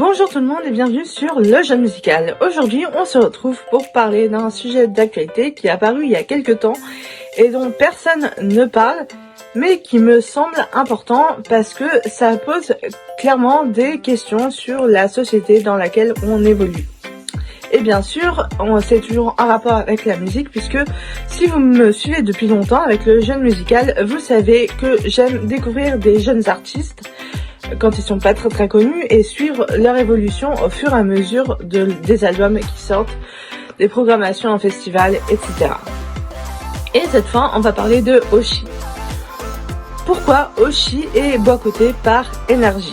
Bonjour tout le monde et bienvenue sur Le Jeune Musical. Aujourd'hui, on se retrouve pour parler d'un sujet d'actualité qui est apparu il y a quelques temps et dont personne ne parle, mais qui me semble important parce que ça pose clairement des questions sur la société dans laquelle on évolue. Et bien sûr, c'est toujours en rapport avec la musique puisque si vous me suivez depuis longtemps avec Le Jeune Musical, vous savez que j'aime découvrir des jeunes artistes quand ils sont pas très connus et suivre leur évolution au fur et à mesure des albums qui sortent, des programmations en festival, etc. Et cette fois, on va parler de Oshi. Pourquoi Oshi est boycotté par Energy?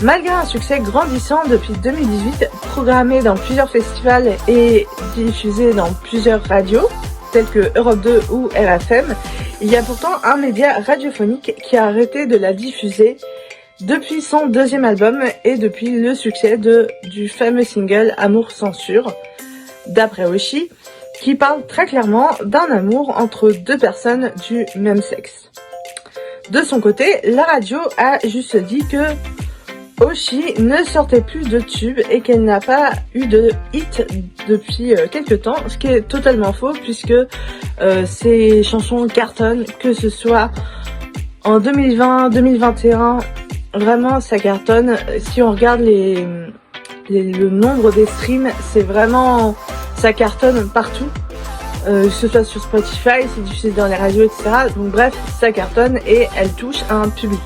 Malgré un succès grandissant depuis 2018, programmé dans plusieurs festivals et diffusé dans plusieurs radios, telles que Europe 2 ou RFM, il y a pourtant un média radiophonique qui a arrêté de la diffuser depuis son deuxième album et depuis le succès du fameux single Amour Censure, d'après Oshi, qui parle très clairement d'un amour entre deux personnes du même sexe. De son côté, la radio a juste dit que Oshi ne sortait plus de tubes et qu'elle n'a pas eu de hit depuis quelques temps, ce qui est totalement faux puisque ses chansons cartonnent, que ce soit en 2020, 2021, vraiment ça cartonne. Si on regarde le nombre des streams, c'est vraiment, ça cartonne partout, que ce soit sur Spotify, c'est diffusé dans les radios, etc. Donc bref, ça cartonne et elle touche à un public.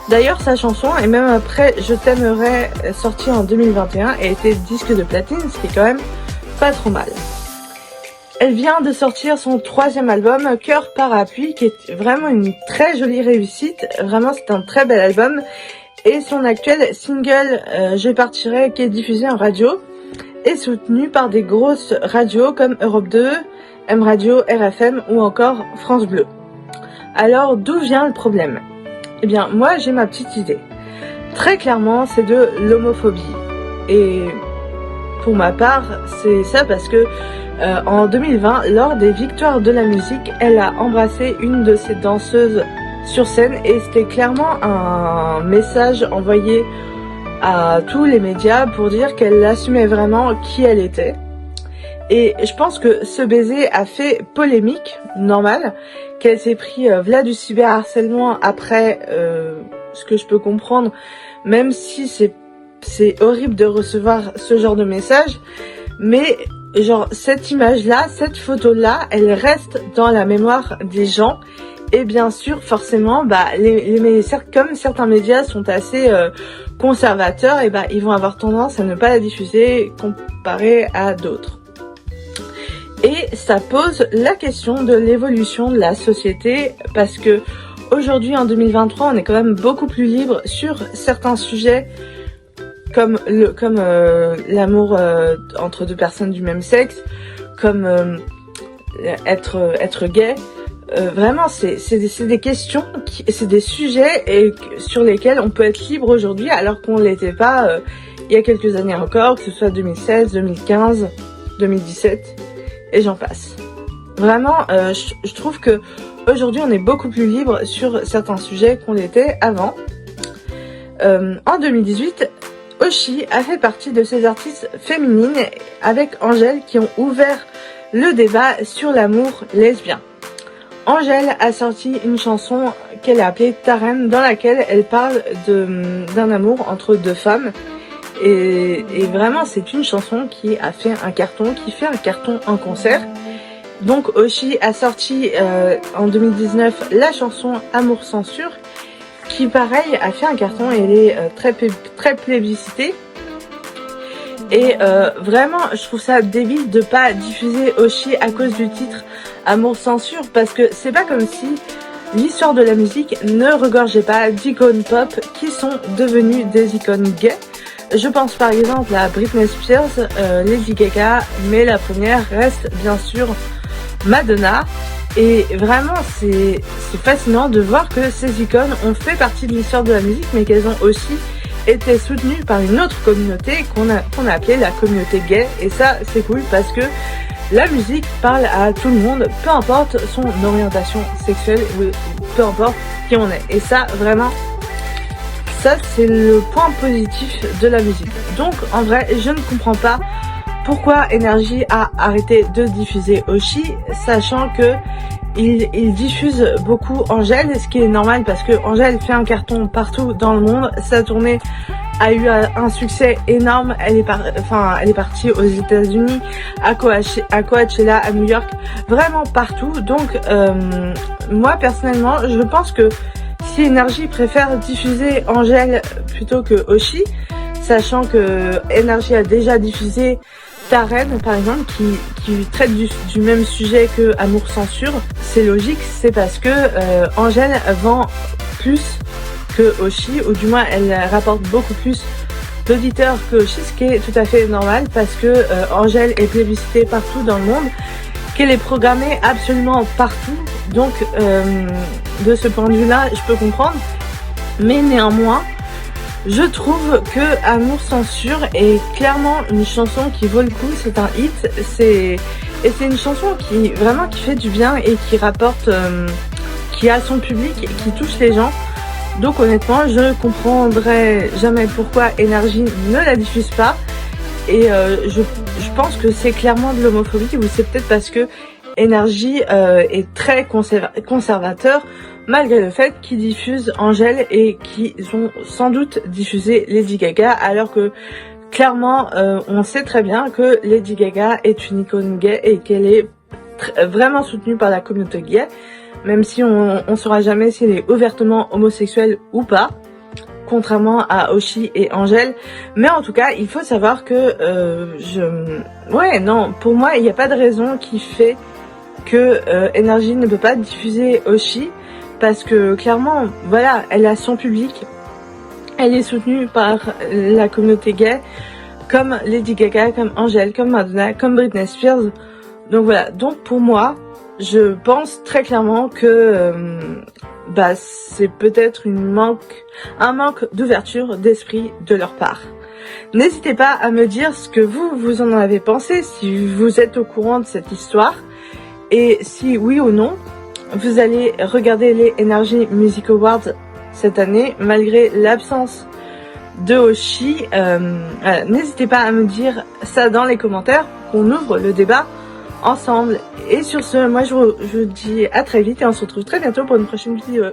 D'ailleurs, sa chanson, et même après Je t'aimerais, sortie en 2021, a été disque de platine, ce qui est quand même pas trop mal. Elle vient de sortir son troisième album, Cœur Parapluie, qui est vraiment une très jolie réussite. Vraiment, c'est un très bel album. Et son actuel single, Je partirai, qui est diffusé en radio, est soutenu par des grosses radios comme Europe 2, M Radio, RFM ou encore France Bleu. Alors, d'où vient le problème ? Eh bien, moi, j'ai ma petite idée. Très clairement, c'est de l'homophobie. Et pour ma part, c'est ça parce que en 2020, lors des Victoires de la musique, elle a embrassé une de ses danseuses sur scène et c'était clairement un message envoyé à tous les médias pour dire qu'elle assumait vraiment qui elle était. Et je pense que ce baiser a fait polémique, normal, qu'elle s'est pris v'là du cyberharcèlement après, ce que je peux comprendre, même si c'est horrible de recevoir ce genre de message, mais genre cette image-là, cette photo-là, elle reste dans la mémoire des gens. Et bien sûr, forcément, comme certains médias sont assez conservateurs, et ils vont avoir tendance à ne pas la diffuser comparé à d'autres. Et ça pose la question de l'évolution de la société parce que aujourd'hui, en 2023, on est quand même beaucoup plus libre sur certains sujets comme l'amour entre deux personnes du même sexe, comme être gay. Vraiment, c'est des questions, c'est des sujets sur lesquels on peut être libre aujourd'hui alors qu'on l'était pas il y a quelques années encore, que ce soit 2016, 2015, 2017. Et j'en passe. Vraiment, je trouve que aujourd'hui on est beaucoup plus libre sur certains sujets qu'on l'était avant. En 2018, Oshi a fait partie de ces artistes féminines avec Angèle qui ont ouvert le débat sur l'amour lesbien. Angèle a sorti une chanson qu'elle a appelée Tarenne, dans laquelle elle parle d'un amour entre deux femmes. Et vraiment, c'est une chanson qui fait un carton en concert. Donc Oshi a sorti en 2019 la chanson Amour Censure, qui pareil a fait un carton et elle est très plébiscitée. Et vraiment, je trouve ça débile de pas diffuser Oshi à cause du titre Amour Censure, parce que c'est pas comme si l'histoire de la musique ne regorgeait pas d'icônes pop qui sont devenues des icônes gays. Je pense par exemple à Britney Spears, Lady Gaga, mais la première reste bien sûr Madonna. Et vraiment, c'est fascinant de voir que ces icônes ont fait partie de l'histoire de la musique, mais qu'elles ont aussi été soutenues par une autre communauté qu'on a appelée la communauté gay. Et ça, c'est cool parce que la musique parle à tout le monde, peu importe son orientation sexuelle, ou peu importe qui on est. Et ça, vraiment, Ça, c'est le point positif de la musique. Donc, en vrai, je ne comprends pas pourquoi Energy a arrêté de diffuser Oshi, sachant que il diffuse beaucoup Angèle, ce qui est normal parce que Angèle fait un carton partout dans le monde. Sa tournée a eu un succès énorme. Elle est partie aux États-Unis, à Coachella, à New York, vraiment partout. Donc, moi personnellement, je pense que si Energy préfère diffuser Angèle plutôt que Oshi, sachant que Energy a déjà diffusé Taren par exemple, qui traite du même sujet que Amour Censure, c'est logique, c'est parce que Angèle vend plus que Oshi, ou du moins elle rapporte beaucoup plus d'auditeurs que Oshi, ce qui est tout à fait normal parce que Angèle est plébiscitée partout dans le monde, qu'elle est programmée absolument partout, donc de ce point de vue là je peux comprendre, mais néanmoins je trouve que Amour Censure est clairement une chanson qui vaut le coup, c'est un hit, c'est une chanson qui fait du bien et qui rapporte, qui a son public, qui touche les gens. Donc honnêtement, je ne comprendrai jamais pourquoi Energy ne la diffuse pas. Et je pense que c'est clairement de l'homophobie, ou c'est peut-être parce que Energy est très conservateur, malgré le fait qu'ils diffusent Angèle et qu'ils ont sans doute diffusé Lady Gaga, alors que clairement on sait très bien que Lady Gaga est une icône gay et qu'elle est vraiment soutenue par la communauté gay, même si on saura jamais si elle est ouvertement homosexuelle ou pas, contrairement à Oshi et Angèle. Mais en tout cas, il faut savoir que pour moi, il n'y a pas de raison qui fait que Energy ne peut pas diffuser Oshi, parce que clairement, voilà, elle a son public, elle est soutenue par la communauté gay, comme Lady Gaga, comme Angèle, comme Madonna, comme Britney Spears. Donc voilà, donc pour moi, je pense très clairement que c'est peut-être un manque d'ouverture d'esprit de leur part. N'hésitez pas à me dire ce que vous en avez pensé, si vous êtes au courant de cette histoire, et si oui ou non vous allez regarder les Energy Music Awards cette année, malgré l'absence de Oshi. N'hésitez pas à me dire ça dans les commentaires, qu'on ouvre le débat ensemble. Et sur ce, moi je vous dis à très vite et on se retrouve très bientôt pour une prochaine vidéo.